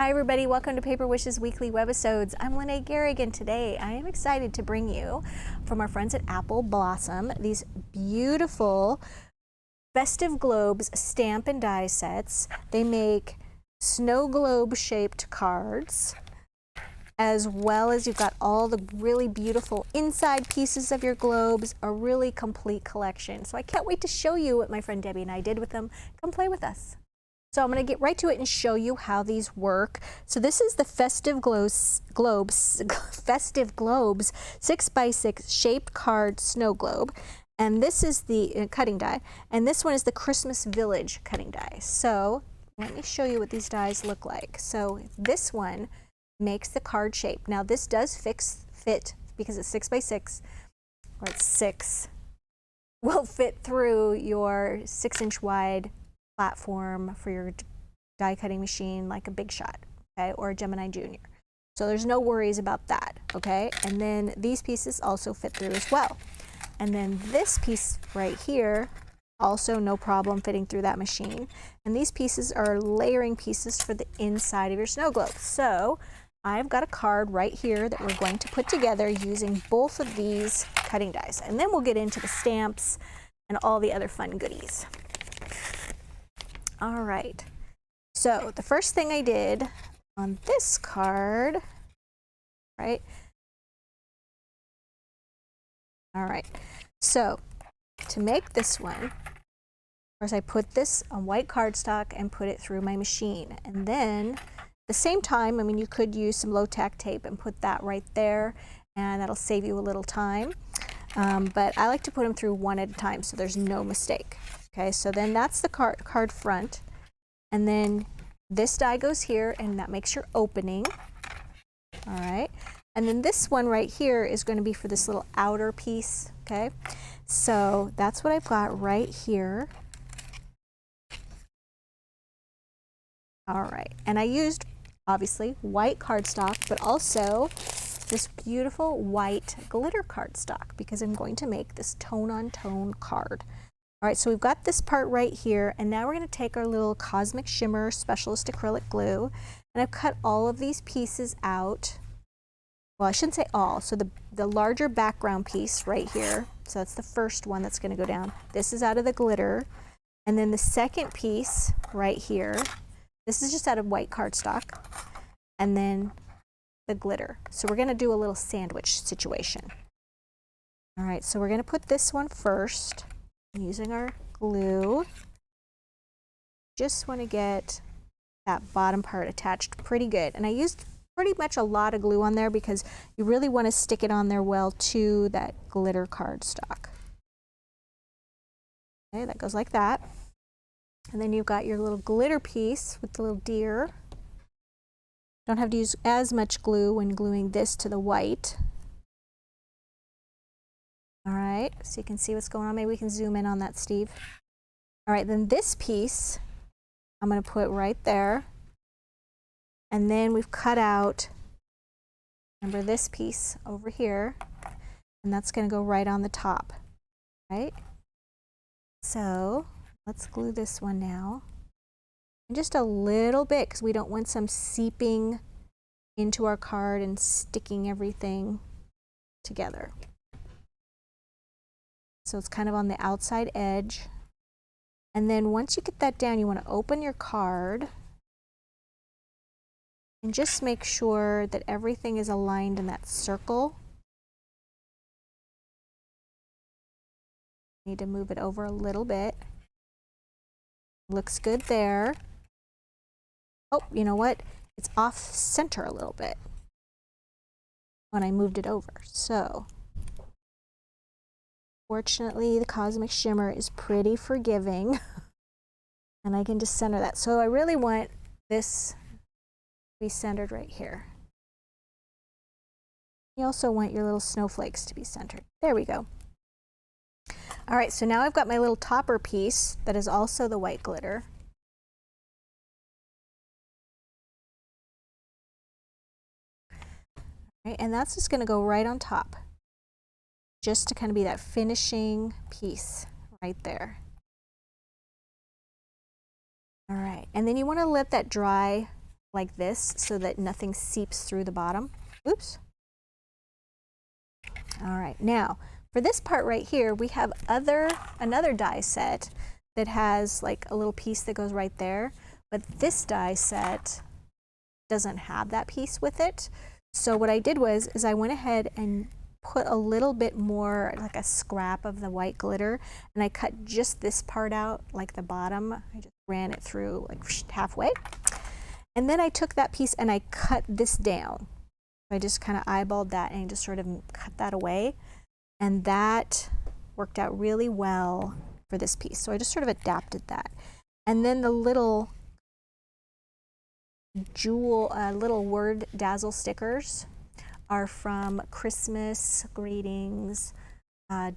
Hi everybody, welcome to Paper Wishes Weekly Webisodes. I'm Lene Gehrig, and today I am excited to bring you, from our friends at Apple Blossom, these beautiful Festive Globes stamp and die sets. They make snow globe shaped cards, as well as you've got all the really beautiful inside pieces of your globes, a really complete collection. So I can't wait to show you what my friend Debbie and I did with them. Come play with us. So I'm going to get right to it and show you how these work. So this is the Festive Globes 6x6 shaped card snow globe. And this is the cutting die. And this one is the Christmas Village cutting die. So let me show you what these dies look like. So this one makes the card shape. Now this does fit because it's 6x6, or it's 6, will fit through your 6-inch wide platform for your die cutting machine, like a Big Shot, okay, or a Gemini Junior. So there's no worries about that, okay? And then these pieces also fit through as well. And then this piece right here, also no problem fitting through that machine. And these pieces are layering pieces for the inside of your snow globe. So I've got a card right here that we're going to put together using both of these cutting dies. And then we'll get into the stamps and all the other fun goodies. All right, so the first thing I did on this card, right? All right, so to make this one, of course I put this on white cardstock and put it through my machine. And then at the same time, I mean, you could use some low-tack tape and put that right there, and that'll save you a little time. But I like to put them through one at a time so there's no mistake. Okay, so then that's the card front, and then this die goes here, and that makes your opening. All right, and then this one right here is going to be for this little outer piece. Okay, so that's what I've got right here. All right, and I used obviously white cardstock, but also this beautiful white glitter cardstock because I'm going to make this tone-on-tone card. All right, so we've got this part right here, and now we're going to take our little Cosmic Shimmer Specialist acrylic glue, and I've cut all of these pieces out. Well, I shouldn't say all. So the larger background piece right here, so that's the first one that's going to go down. This is out of the glitter, and then the second piece right here, this is just out of white cardstock, and then the glitter. So we're going to do a little sandwich situation. All right, so we're going to put this one first. Using our glue, just want to get that bottom part attached pretty good. And I used pretty much a lot of glue on there because you really want to stick it on there well to that glitter cardstock. Okay, that goes like that. And then you've got your little glitter piece with the little deer. Don't have to use as much glue when gluing this to the white. All right, so you can see what's going on. Maybe we can zoom in on that, Steve. All right, then this piece I'm going to put right there. And then we've cut out, remember this piece over here, and that's going to go right on the top, right? So let's glue this one now. And just a little bit, because we don't want some seeping into our card and sticking everything together. So it's kind of on the outside edge. And then once you get that down, you want to open your card and just make sure that everything is aligned in that circle. Need to move it over a little bit. Looks good there. Oh, you know what? It's off center a little bit when I moved it over. So fortunately, the Cosmic Shimmer is pretty forgiving, and I can just center that. So I really want this to be centered right here. You also want your little snowflakes to be centered. There we go. All right, so now I've got my little topper piece that is also the white glitter. All right, and that's just going to go right on top, just to kind of be that finishing piece right there. All right, and then you want to let that dry like this so that nothing seeps through the bottom. Oops. All right, now for this part right here, we have another die set that has like a little piece that goes right there, but this die set doesn't have that piece with it. So what I did is I went ahead and put a little bit more, like a scrap of the white glitter, and I cut just this part out, like the bottom. I just ran it through like halfway. And then I took that piece and I cut this down. I just kind of eyeballed that and just sort of cut that away. And that worked out really well for this piece. So I just sort of adapted that. And then the little little word dazzle stickers are from Christmas Greetings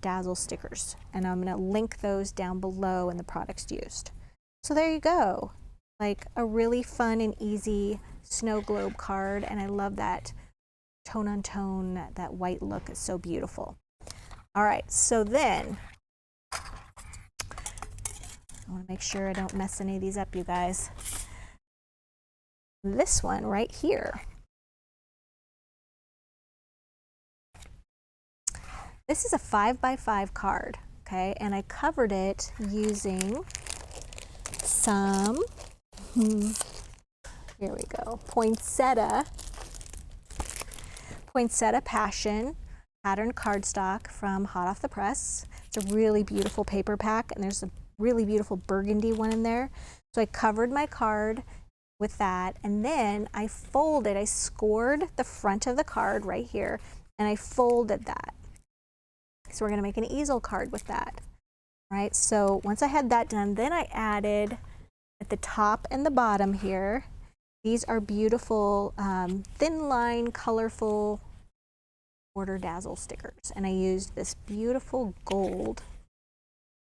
dazzle stickers. And I'm going to link those down below in the products used. So there you go. Like a really fun and easy snow globe card. And I love that tone on tone, that white look. It's so beautiful. All right, so then I want to make sure I don't mess any of these up, you guys. This one right here. This is a 5x5 card, okay? And I covered it using some, here we go, Poinsettia Passion patterned cardstock from Hot Off the Press. It's a really beautiful paper pack, and there's a really beautiful burgundy one in there. So I covered my card with that, and then I scored the front of the card right here, and I folded that. So we're going to make an easel card with that, right? So once I had that done, then I added at the top and the bottom here, these are beautiful thin line, colorful border dazzle stickers. And I used this beautiful gold.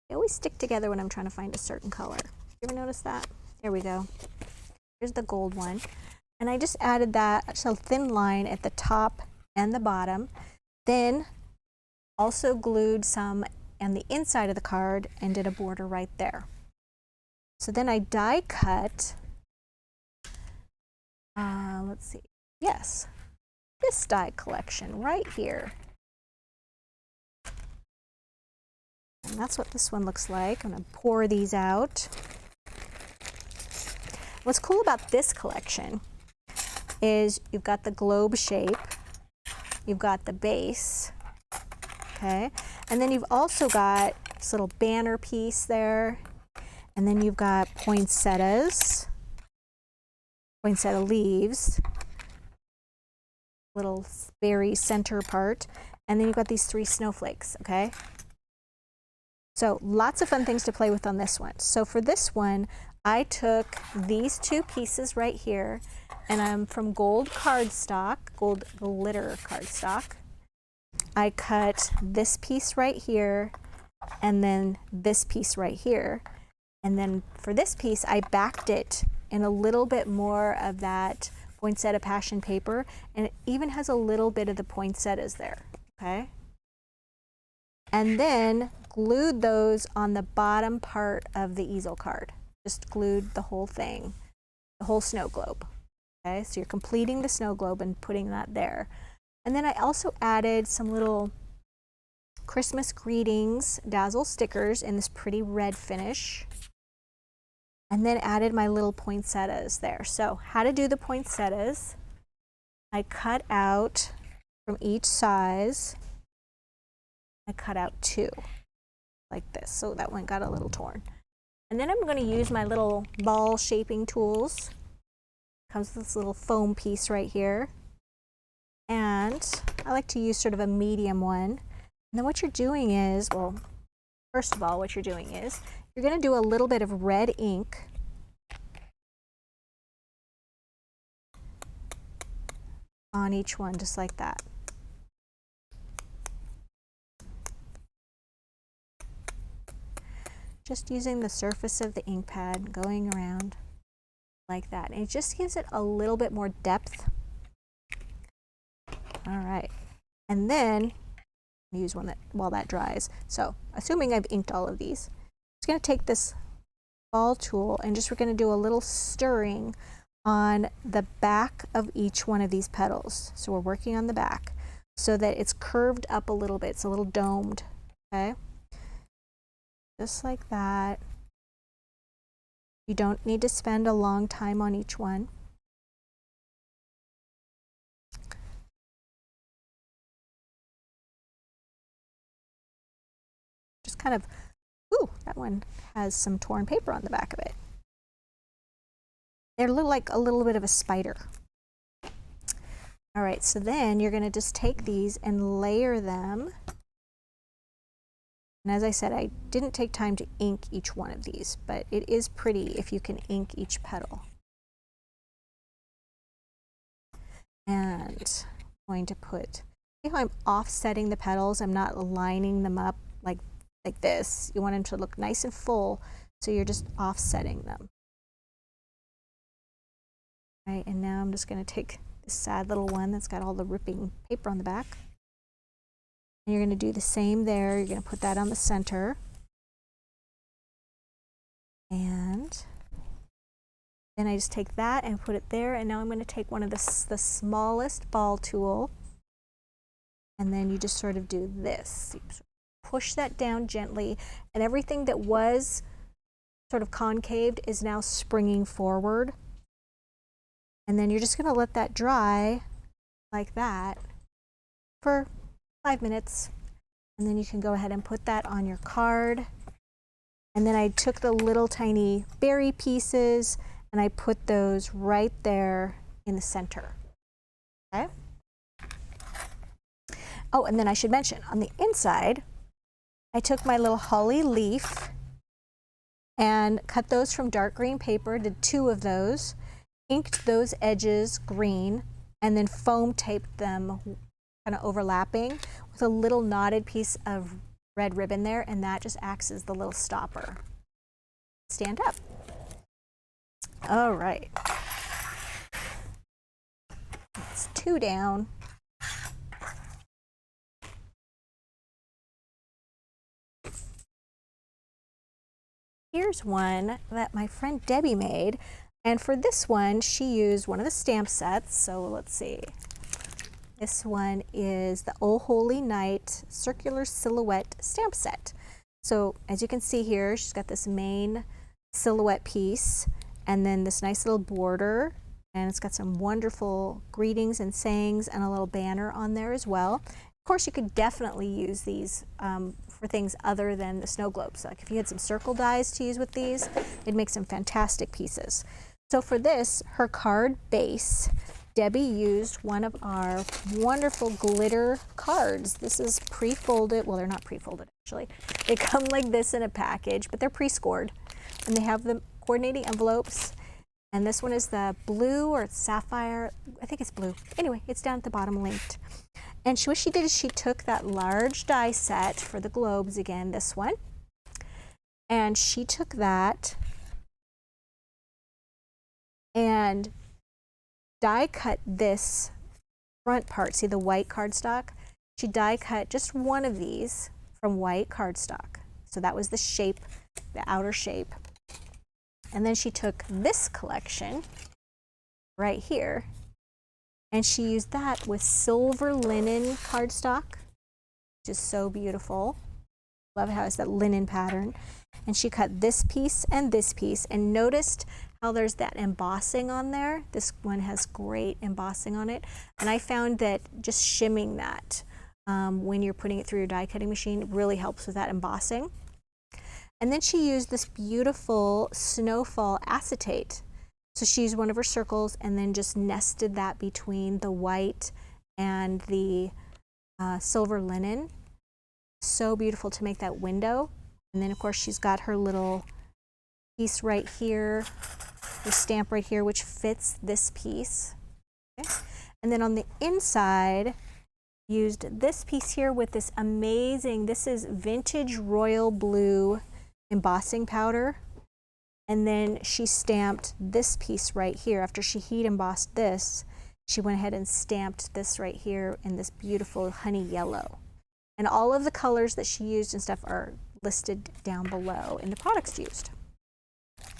They always stick together when I'm trying to find a certain color. You ever notice that? There we go. Here's the gold one. And I just added that, so thin line at the top and the bottom. Then also glued some on the inside of the card and did a border right there. So then I die cut, let's see, yes, this die collection right here. And that's what this one looks like. I'm going to pour these out. What's cool about this collection is you've got the globe shape, you've got the base, okay, and then you've also got this little banner piece there, and then you've got poinsettia leaves, little berry center part, and then you've got these 3 snowflakes, okay? So lots of fun things to play with on this one. So for this one, I took these 2 pieces right here, and I'm from gold cardstock, gold glitter cardstock. I cut this piece right here, and then this piece right here. And then for this piece, I backed it in a little bit more of that Poinsettia Passion paper, and it even has a little bit of the poinsettias there, okay? And then glued those on the bottom part of the easel card. Just glued the whole thing, the whole snow globe, okay? So you're completing the snow globe and putting that there. And then I also added some little Christmas Greetings dazzle stickers in this pretty red finish. And then added my little poinsettias there. So how to do the poinsettias. I cut out from each size, I cut out 2 like this. So that one got a little torn. And then I'm going to use my little ball shaping tools. Comes with this little foam piece right here. And I like to use sort of a medium one. And then what you're doing is, well, first of all, what you're doing is, you're going to do a little bit of red ink on each one, just like that. Just using the surface of the ink pad, going around like that. And it just gives it a little bit more depth. All right. And then use one that while that dries. So assuming I've inked all of these, I'm just going to take this ball tool and we're going to do a little stirring on the back of each one of these petals. So we're working on the back so that it's curved up a little bit. It's a little domed, okay? Just like that. You don't need to spend a long time on each one. Just kind of, ooh, that one has some torn paper on the back of it. They look like a little bit of a spider. All right, so then you're going to just take these and layer them. And as I said, I didn't take time to ink each one of these, but it is pretty if you can ink each petal. And I'm going to put, see how I'm offsetting the petals? I'm not lining them up like this. You want them to look nice and full, so you're just offsetting them. All right, and now I'm just going to take this sad little one that's got all the ripping paper on the back. And you're going to do the same there. You're going to put that on the center. And then I just take that and put it there. And now I'm going to take one of the smallest ball tool. And then you just sort of do this. You push that down gently. And everything that was sort of concaved is now springing forward. And then you're just going to let that dry like that for 5 minutes, and then you can go ahead and put that on your card. And then I took the little tiny berry pieces and I put those right there in the center. Okay. Oh, and then I should mention on the inside, I took my little holly leaf and cut those from dark green paper, did 2 of those, inked those edges green, and then foam taped them kind of overlapping with a little knotted piece of red ribbon there, and that just acts as the little stopper. Stand up. All right. That's 2 down. Here's one that my friend Debbie made, and for this one she used one of the stamp sets. So let's see. This one is the Oh Holy Night Circular Silhouette Stamp Set. So as you can see here, she's got this main silhouette piece and then this nice little border, and it's got some wonderful greetings and sayings and a little banner on there as well. Of course, you could definitely use these for things other than the snow globes. Like if you had some circle dies to use with these, it'd make some fantastic pieces. So for this, her card base, Debbie used one of our wonderful glitter cards. This is pre-folded. Well, they're not pre-folded actually. They come like this in a package, but they're pre-scored. And they have the coordinating envelopes. And this one is the blue or sapphire. I think it's blue. Anyway, it's down at the bottom linked. And what she did is she took that large die set for the globes, again, this one. And she took that and die cut this front part. See the white cardstock? She die cut just one of these from white cardstock. So that was the shape, the outer shape. And then she took this collection right here and she used that with silver linen cardstock, which is so beautiful. Love how it's that linen pattern. And she cut this piece and noticed how there's that embossing on there. This one has great embossing on it. And I found that just shimming that when you're putting it through your die cutting machine really helps with that embossing. And then she used this beautiful snowfall acetate. So she used one of her circles and then just nested that between the white and the silver linen. So beautiful to make that window. And then of course she's got her little piece right here, the stamp right here, which fits this piece. Okay. And then on the inside, used this piece here with this amazing, this is vintage royal blue embossing powder. And then she stamped this piece right here. After she heat embossed this, she went ahead and stamped this right here in this beautiful honey yellow. And all of the colors that she used and stuff are listed down below in the products used.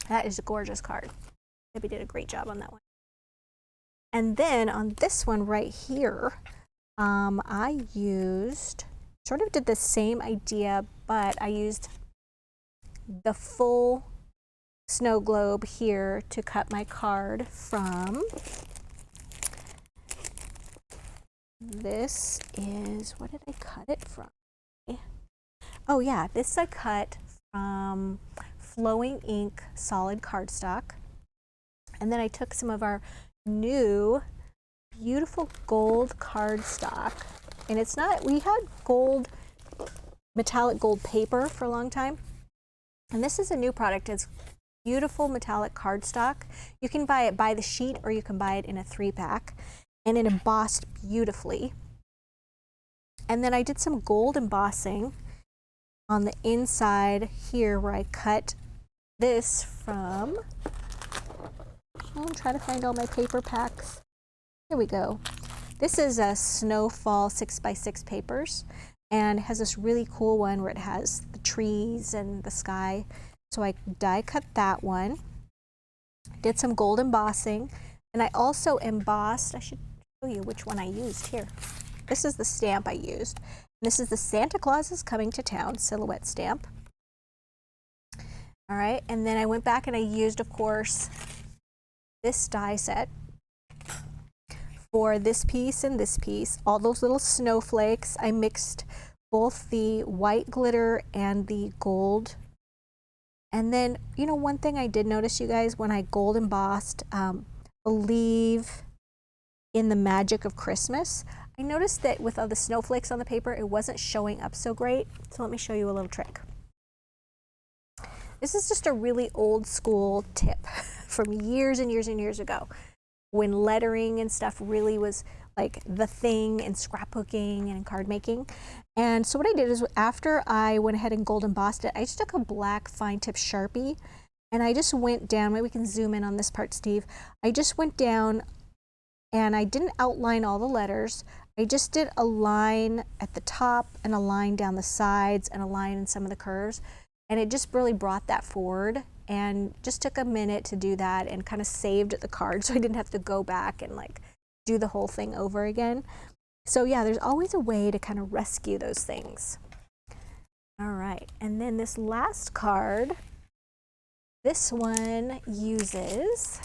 That is a gorgeous card. Debbie did a great job on that one. And then on this one right here, I used, sort of did the same idea, but I used the full snow globe here to cut my card from. This is, what did I cut it from? Oh yeah, this I cut from Flowing Ink solid cardstock. And then I took some of our new beautiful gold cardstock. And it's not, we had gold, metallic gold paper for a long time. And this is a new product. It's beautiful metallic cardstock. You can buy it by the sheet or you can buy it in a 3-pack. And it embossed beautifully. And then I did some gold embossing on the inside here where I cut this from. I'm trying to find all my paper packs. Here we go. This is a Snowfall 6x6 papers, and it has this really cool one where it has the trees and the sky. So I die cut that one. Did some gold embossing, and I also embossed, I should show you which one I used here. This is the stamp I used. This is the Santa Claus is Coming to Town silhouette stamp. All right, and then I went back and I used, of course, this die set for this piece and this piece. All those little snowflakes, I mixed both the white glitter and the gold. And then, you know, one thing I did notice, you guys, when I gold embossed, believe in the magic of Christmas, I noticed that with all the snowflakes on the paper, it wasn't showing up so great. So let me show you a little trick. This is just a really old school tip from years and years and years ago, when lettering and stuff really was like the thing in scrapbooking and card making. And so what I did is, after I went ahead and gold embossed it, I just took a black fine tip Sharpie and I just went down. Maybe we can zoom in on this part, Steve. I just went down and I didn't outline all the letters. I just did a line at the top and a line down the sides and a line in some of the curves. And it just really brought that forward, and just took a minute to do that and kind of saved the card so I didn't have to go back and like do the whole thing over again. So yeah, there's always a way to kind of rescue those things. All right, and then this last card, this one uses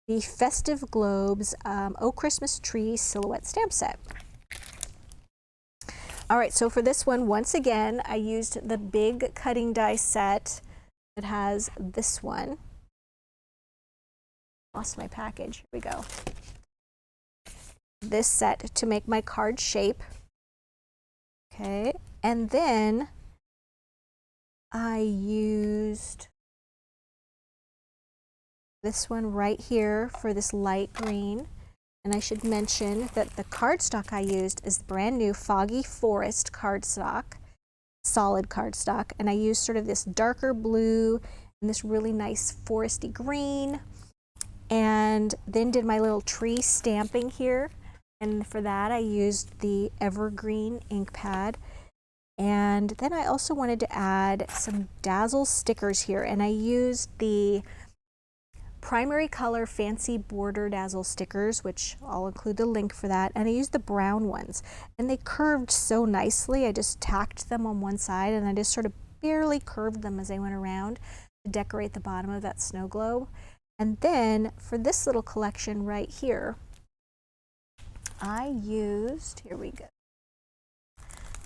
the Festive Globes Oh Christmas Tree silhouette stamp set. All right, so for this one, once again, I used the big cutting die set that has this one. Lost my package, here we go. This set to make my card shape. Okay, and then I used this one right here for this light green. And I should mention that the cardstock I used is the brand new Foggy Forest cardstock, solid cardstock. And I used sort of this darker blue and this really nice foresty green. And then did my little tree stamping here. And for that I used the Evergreen ink pad. And then I also wanted to add some Dazzle stickers here. And I used the Primary Color Fancy Border Dazzle stickers, which I'll include the link for that, and I used the brown ones, and they curved so nicely. I just tacked them on one side and I just sort of barely curved them as I went around to decorate the bottom of that snow globe. And then for this little collection right here, I used, here we go,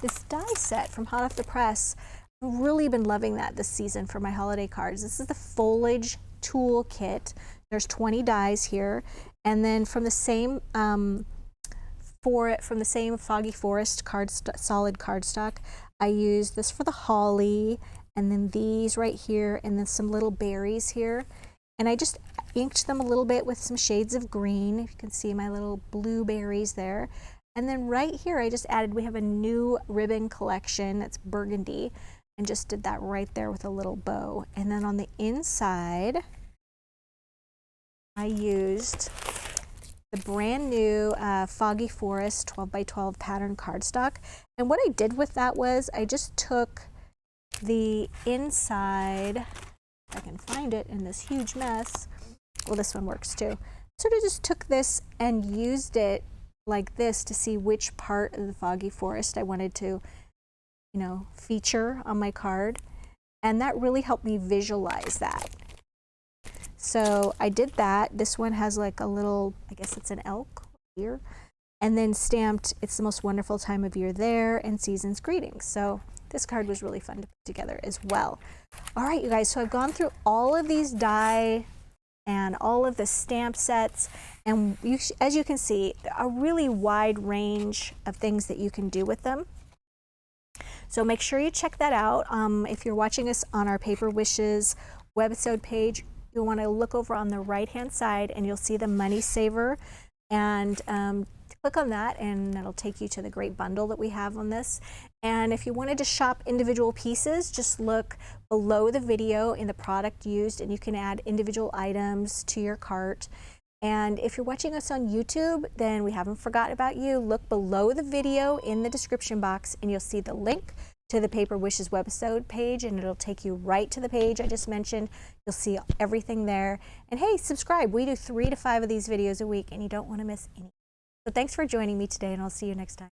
this die set from Hot Off the Press. I've really been loving that this season for my holiday cards. This is the Foliage Tool Kit. There's 20 dies here, and then from the same Foggy Forest solid cardstock, I used this for the holly, and then these right here, and then some little berries here, and I just inked them a little bit with some shades of green. You can see my little blueberries there. And then right here I just added, we have a new ribbon collection that's burgundy, and just did that right there with a little bow. And then on the inside, I used the brand new Foggy Forest 12x12 pattern cardstock. And what I did with that was I just took the inside, if I can find it in this huge mess, well, this one works too. sort of just took this and used it like this to see which part of the foggy forest I wanted to, you know, feature on my card. And that really helped me visualize that. So I did that. This one has like a little, I guess it's an elk here. And then stamped, "It's the most wonderful time of year there," and "Season's greetings." So this card was really fun to put together as well. All right, you guys, so I've gone through all of these die and all of the stamp sets, and as you can see, a really wide range of things that you can do with them. So make sure you check that out. If you're watching us on our Paper Wishes webisode page, you'll want to look over on the right-hand side and you'll see the Money Saver, and click on that and that'll take you to the great bundle that we have on this. And if you wanted to shop individual pieces, just look below the video in the product used and you can add individual items to your cart. And if you're watching us on YouTube, then we haven't forgotten about you. Look below the video in the description box and you'll see the link to the Paper Wishes webisode page, and it'll take you right to the page I just mentioned. You'll see everything there. And hey, subscribe. We do 3 to 5 of these videos a week and you don't want to miss any. So thanks for joining me today, and I'll see you next time.